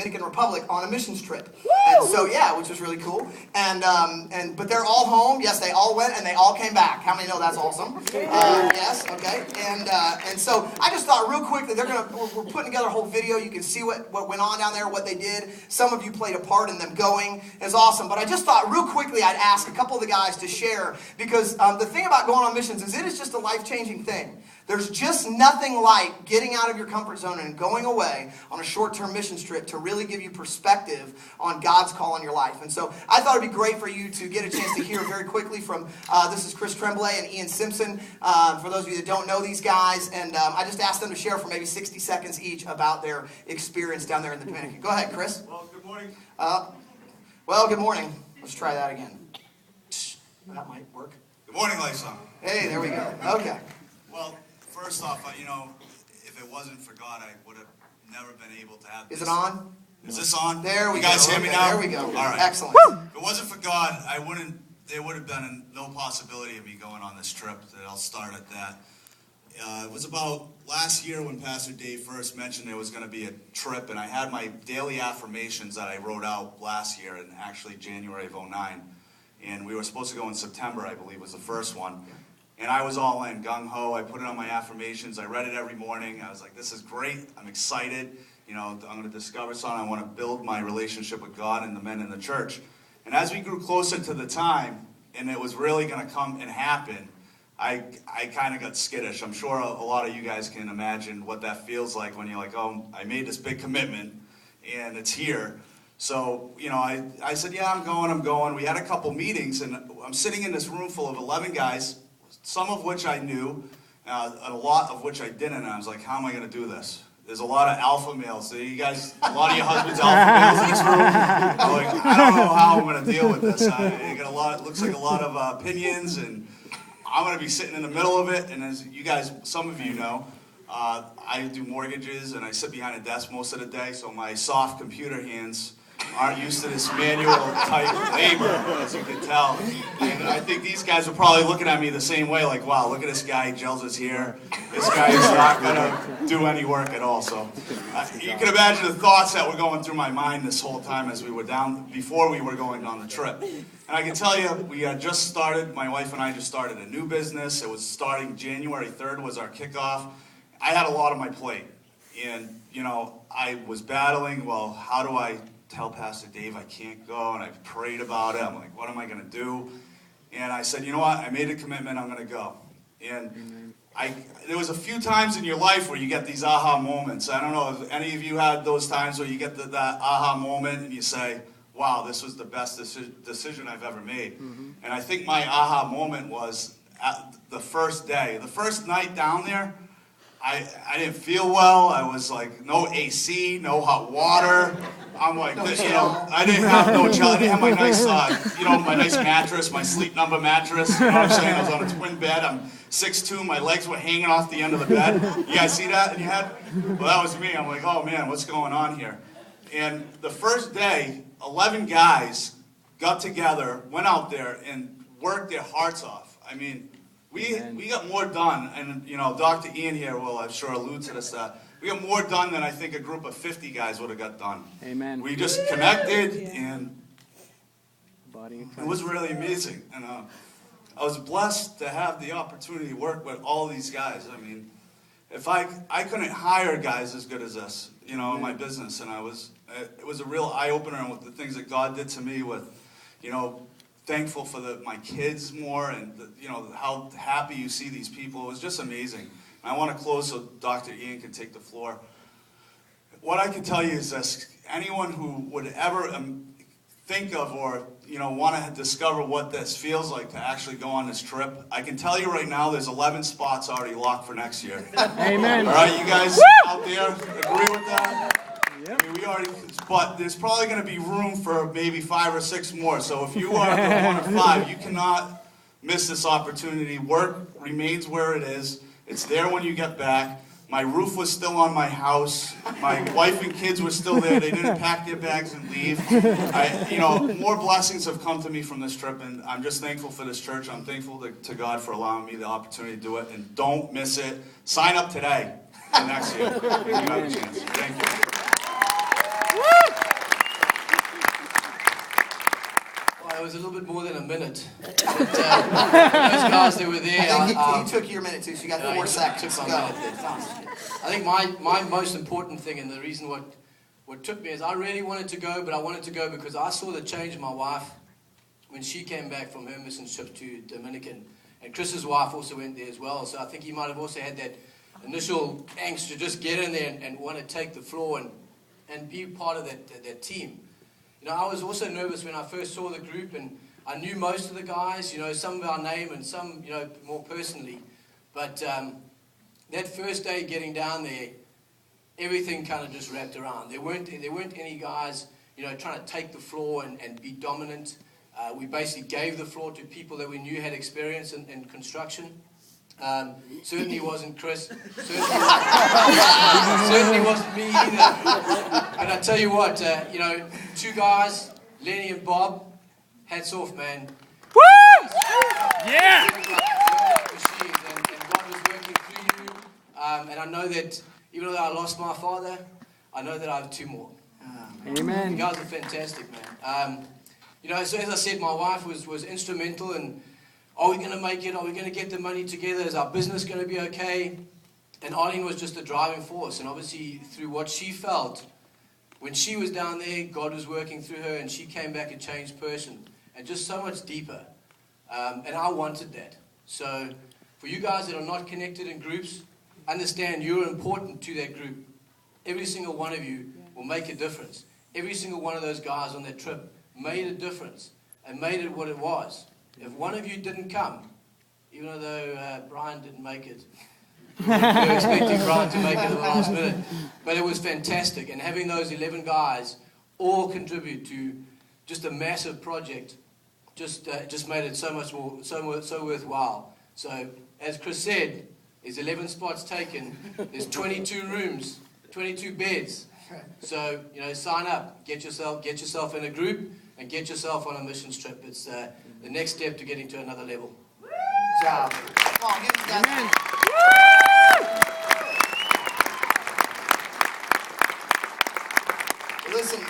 Dominican Republic on a missions trip. And so, yeah, which was really cool. But they're all home. Yes, they all went and they all came back. How many know that's awesome? Yes, okay. And so I just thought real quick that we're putting together a whole video. You can see what went on down there, what they did. Some of you played a part in them going. It's awesome. But I just thought real quickly I'd ask a couple of the guys to share, because the thing about going on missions is it is just a life-changing thing. There's just nothing like getting out of your comfort zone and going away on a short-term mission trip to really give you perspective on God's call on your life. And so I thought it'd be great for you to get a chance to hear very quickly from, this is Chris Tremblay and Ian Simpson, for those of you that don't know these guys. And I just asked them to share for maybe 60 seconds each about their experience down there in the Dominican. Go ahead, Chris. Well, good morning. Good morning. Let's try that again. That might work. Good morning, Lifesong. Hey, there we go. Okay. Well, first off, if it wasn't for God, I would have never been able to have this. Is it on? Is this on? There we go. You guys hear me now? There we go. All right. Excellent. If it wasn't for God, there would have been no possibility of me going on this trip. I'll start at that. It was about last year when Pastor Dave first mentioned there was going to be a trip, and I had my daily affirmations that I wrote out last year, in actually January of 2009. And we were supposed to go in September, I believe, was the first one. And I was all in, gung-ho. I put it on my affirmations. I read it every morning. I was like, this is great. I'm excited. I'm going to discover something. I want to build my relationship with God and the men in the church. And as we grew closer to the time, and it was really going to come and happen, I kind of got skittish. I'm sure a lot of you guys can imagine what that feels like when you're like, oh, I made this big commitment, and it's here. So, I said, yeah, I'm going. We had a couple meetings, and I'm sitting in this room full of 11 guys, some of which I knew, a lot of which I didn't, and I was like, how am I going to do this? There's a lot of alpha males. So you guys, a lot of your husbands alpha males in this room. I'm like, I don't know how I'm going to deal with this. It looks like a lot of opinions, and I'm going to be sitting in the middle of it. And as you guys, some of you know, I do mortgages, and I sit behind a desk most of the day, so my soft computer hands aren't used to this manual type labor, as you can tell. And I think these guys are probably looking at me the same way, like, wow, look at this guy, he gels his hair. This guy is not going to do any work at all. So you can imagine the thoughts that were going through my mind this whole time as we were before we were going on the trip. And I can tell you, we had just started, my wife and I just started a new business. It was starting January 3rd was our kickoff. I had a lot on my plate. And, I was battling, well, how do I tell Pastor Dave I can't go? And I prayed about it. I'm like, what am I going to do? And I said, you know what? I made a commitment. I'm going to go. And there was a few times in your life where you get these aha moments. I don't know if any of you had those times where you get that aha moment and you say, wow, this was the best decision I've ever made. Mm-hmm. And I think my aha moment was at the first day. The first night down there, I didn't feel well. I was like, no AC, no hot water. I'm like, I didn't have no chill. I didn't have my nice, my nice mattress, my Sleep Number mattress. You know what I'm saying? I was on a twin bed. I'm 6'2". My legs were hanging off the end of the bed. You guys see that in your head? Well, that was me. I'm like, oh man, what's going on here? And the first day, 11 guys got together, went out there, and worked their hearts off. I mean, we got more done, and Dr. Ian here will, I'm sure, allude to this. We got more done than I think a group of 50 guys would have got done. Amen. We just connected, and it was really amazing. And I was blessed to have the opportunity to work with all these guys. I mean, if I couldn't hire guys as good as this, in my business, and it was a real eye opener with the things that God did to me with, thankful for my kids more, and how happy you see these people. It was just amazing. And I want to close so Dr. Ian can take the floor. What I can tell you is this: anyone who would ever think of or want to discover what this feels like to actually go on this trip, I can tell you right now, there's 11 spots already locked for next year. Amen. All right, you guys out there agree with that? Yep. I mean, but there's probably going to be room for maybe 5 or 6 more. So if you are the one of 5, you cannot miss this opportunity. Work remains where it is. It's there when you get back. My roof was still on my house. My wife and kids were still there. They didn't pack their bags and leave. More blessings have come to me from this trip, and I'm just thankful for this church. I'm thankful to God for allowing me the opportunity to do it. And don't miss it. Sign up today for next year if you have a chance. Thank you. was a little bit more than a minute. But, those guys that were there... I think he took your minute too, so you got 4 seconds. Took my minute there. I think my most important thing, and the reason what took me is I really wanted to go, but I wanted to go because I saw the change in my wife when she came back from her mission trip to Dominican. And Chris's wife also went there as well, so I think he might have also had that initial angst to just get in there and want to take the floor and be part of that team. You know, I was also nervous when I first saw the group, and I knew most of the guys, you know, some by name and some, you know, more personally. But that first day getting down there, everything kind of just wrapped around. There weren't any guys, you know, trying to take the floor and be dominant. We basically gave the floor to people that we knew had experience in construction. Certainly wasn't Chris. Certainly wasn't me either. And I tell you what, you know, 2 guys, Lenny and Bob, hats off, man. Woo! Yeah! And God was working through you. And I know that even though I lost my father, I know that I have 2 more. Amen. You guys are fantastic, man. You know, so as I said, my wife was instrumental in, are we going to make it? Are we going to get the money together? Is our business going to be okay? And Arlene was just a driving force. And obviously, through what she felt, when she was down there, God was working through her, and she came back a changed person, and just so much deeper. And I wanted that. So for you guys that are not connected in groups, understand you're important to that group. Every single one of you will make a difference. Every single one of those guys on that trip made a difference and made it what it was. If one of you didn't come, even though Brian didn't make it, we were expecting Brian to make it at the last minute, but it was fantastic. And having those 11 guys all contribute to just a massive project just made it so much more, so worthwhile. So as Chris said, there's 11 spots taken, there's 22 rooms, 22 beds. So, you know, sign up, get yourself in a group, and get yourself on a missions trip. It's the next step to getting to another level. Good job. Come on, give these guys. Listen,